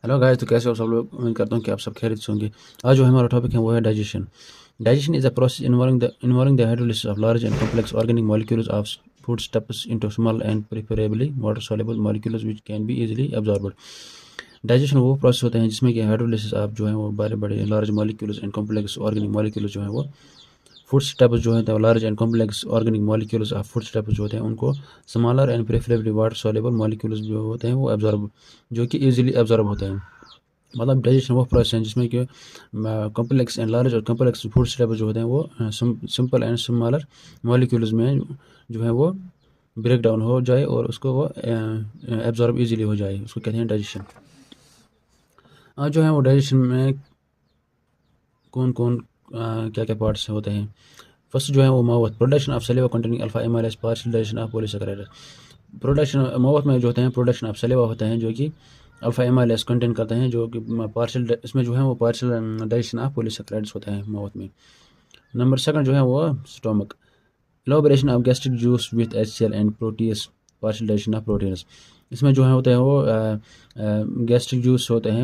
Hello guys, तो कैसे हो सब लोग। उम्मीद करता हूँ कि आप सब खैरियत से होंगे। आज जो हमारा टॉपिक है वो है digestion. Digestion is a process involving the hydrolysis of large and complex organic molecules of food steps into small and preferably water soluble molecules which can be easily absorbed. Digestion वो process होते हैं जिसमें कि hydrolysis of जो है वो बड़े बड़े large molecules and complex organic molecules जो है वो फूड स्टेप्स जो है large and complex organic molecules of food steps जो होते हैं उनको smaller and preferably water soluble molecules जो होते हैं वो एब्जॉर्ब जो कि इजीली एब्जॉर्ब होते हैं। मतलब डाइजेशन वो प्रोसेस है जिसमें कि कॉम्प्लेक्स एंड लार्ज और कॉम्प्लेक्स फूड स्टेबल जो होते हैं वो सिंपल एंड स्मॉलर मॉलिक्यूल्स में जो है वो ब्रेक डाउन हो जाए और उसको वो एब्जॉर्ब इजीली हो जाए, उसको कहते हैं डाइजेशन। जो है वो डाइजेशन में कौन कौन क्या क्या पार्ट्स होते हैं। फर्स्ट जो है वो mouth, production of सलीवा containing alpha amylase, partial digestion of polysaccharide. Production mouth में जो होते हैं प्रोडक्शन ऑफ सलीवा होते हैं जो कि अल्फा एमाइलेज कंटेन करते हैं, जो कि पार्शियल इसमें जो है वो पार्शियल डाइजेशन ऑफ पॉलीसैकेराइड्स होते हैं माउथ में। नंबर सेकंड जो है वो stomach, elaboration of gastric juice with HCl and proteases, partial digestion of proteins. इसमें जो है होते हैं वो गैस्ट्रिक जूस होते हैं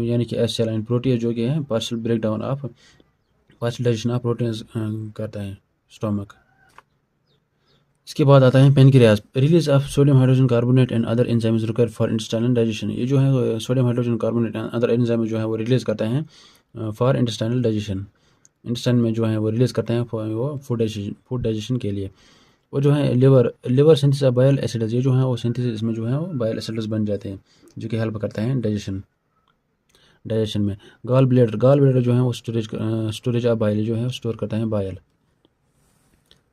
यानी कि HCl एंड प्रोटीज जो कि है partial break down of partial digestion of proteins करता है स्टोमक। इसके बाद आता है pancreas, release of sodium hydrogen carbonate and other enzymes required for intestinal digestion. ये जो है sodium hydrogen carbonate and other enzyme जो है वो रिलीज करते हैं फॉर इंटेस्टाइनल डाइजेशन। इंटेस्टाइन में जो है वो रिलीज करते हैं वो फूड डाइजेशन के लिए। वो जो है liver synthesis of bile acids, ये जो है वो सिंथेसिस इसमें जो है वो बाइल एसिड्स बन जाते हैं जो कि हेल्प करते हैं डाइजेशन में। गॉल ब्लेडर जो है वो स्टोरेज ऑफ बाइल जो है स्टोर करता है बाइल।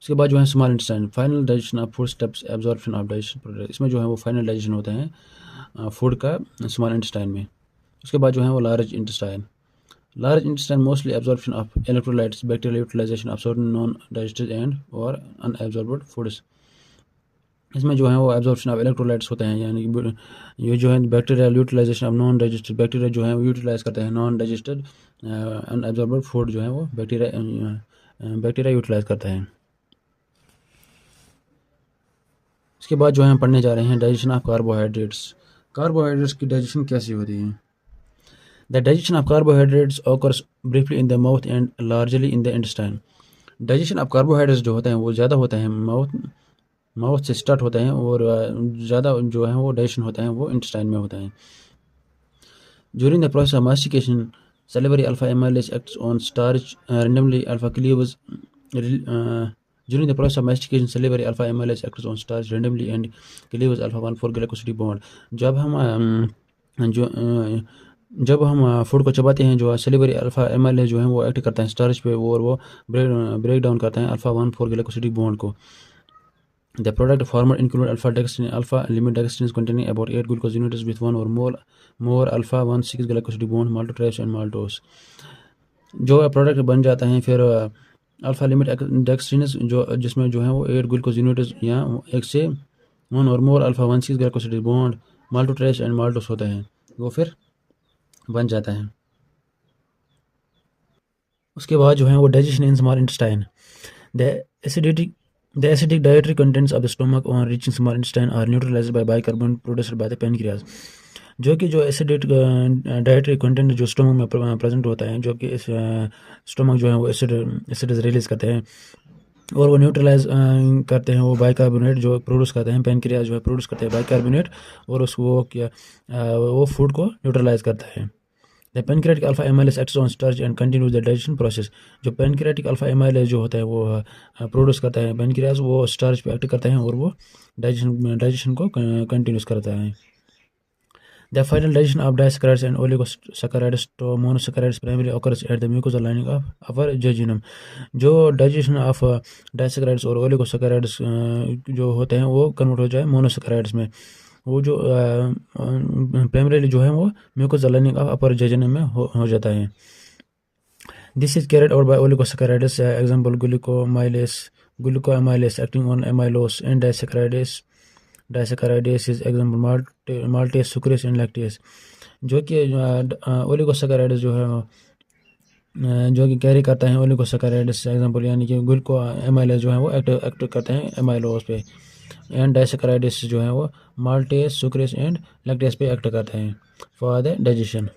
उसके बाद जो है small intestine, final digestion of food steps, absorption of digestion product. इसमें जो है वो फाइनल डाइजेशन होते हैं फूड का स्मॉल इंटेस्टाइन में। उसके बाद जो है वो large intestine mostly absorption of electrolytes, bacterial utilization of certain non digested and और अनएब्जॉर्ब्ड फूड्स। इसमें जो है वो एब्जॉर्प्शन ऑफ इलेक्ट्रोलाइट्स होते हैं, यानी कि ये जो है bacterial utilization of non digested, bacteria जो है वो यूटिलाइज करते हैं नॉन डाइजेस्टेड अनएब्जॉर्ब्ड फूड जो है वो बैक्टीरिया यूटिलाइज करता है। इसके बाद जो है हम पढ़ने जा रहे हैं डाइजेशन ऑफ कार्बोहाइड्रेट्स की डाइजेशन कैसी होती है। The digestion of carbohydrates occurs briefly in the mouth and largely in the intestine. Digestion of carbohydrates जो होते हैं वो ज़्यादा होते हैं माउथ से स्टार्ट होते हैं और ज़्यादा जो है वो डाइजेशन होता है वो इंटेस्टाइन में होता है। During the process of mastication salivary alpha amylase acts on starch randomly alpha cleavage during the process of mastication salivary alpha amylase acts on starch randomly and cleaves alpha 1,4 glycoside bond। जब हम food को चबाते हैं जो salivary alpha amylase जो है वो act करता है स्टार्च पे और वो ब्रेक डाउन करता है अल्फा 1,4 ग्लाइकोसिडिक बॉन्ड को। The product formed include alpha-dextrin, alpha-limidextrins containing about 8 glucose units with one or more alpha-1,6 glycosidic bond, maltose and maltose। जो प्रोडक्ट बन जाता है फिर अल्फा लिमिट डेक्सट्रिनस जो जिसमें जो है वो 8 ग्लूकोज यूनिट्स या एक से वन और more alpha 1,6 glycosidic bond, maltotriose and maltose होता है, वो फिर बन जाता है। उसके बाद जो है वो digestion in small intestine. The acidic dietary contents of the stomach on reaching small intestine are neutralized by bicarbonate produced by the pancreas। जो कि जो एसिडिक डाइटरी कंटेंट जो स्टोमक में प्रेजेंट होता है, जो कि इस स्टोमक जो है वो एसिड रिलीज करते हैं और वो न्यूट्रलाइज करते हैं वो बाइकार्बोनेट जो प्रोड्यूस करते हैं, पेनक्रियाज जो है प्रोड्यूस करते हैं बाइकार्बोनेट और उसको वो फूड को न्यूट्रलाइज करता है। The pancreatic alpha amylase acts on starch and continues the digestion process. जो पेनक्रियाटिक अल्फा एमाइलेज जो होता है वो प्रोड्यूस करता है पेनक्रियाज, वो स्टार्च पे एक्ट करता है और वो डाइजेशन को कंटिन्यूस करता है। The final digestion of disaccharides and oligosaccharides to monosaccharides primary occurs at the mucosa lining of upper jejunum. जो डाइजेशन ऑफ डाइसैकराइड्स और ओलिगोसैकराइड्स जो होते हैं वो कन्वर्ट हो जाए मोनोसैकराइड्स में, वो जो प्राइमरीली जो है वो mucosa lining of upper jejunum में हो जाता है। This is carried out by oligosaccharides, example glucoamylase acting on amylose and disaccharidase is example maltase, sucrase and lactase. जो कि ओलिगोसैकराइड्स जो है जो कि कैरी करता है ओलिगोसैकराइड्स एग्जांपल, यानी कि ग्लूकोएमाइलेस जो है वो एक्ट करते हैं एमाइलोस पे। एंड डाइसेक्राइड्स जो है वो माल्टेस, सुक्रेस एंड लैक्टेस पे एक्ट करते हैं फॉर द डाइजेशन।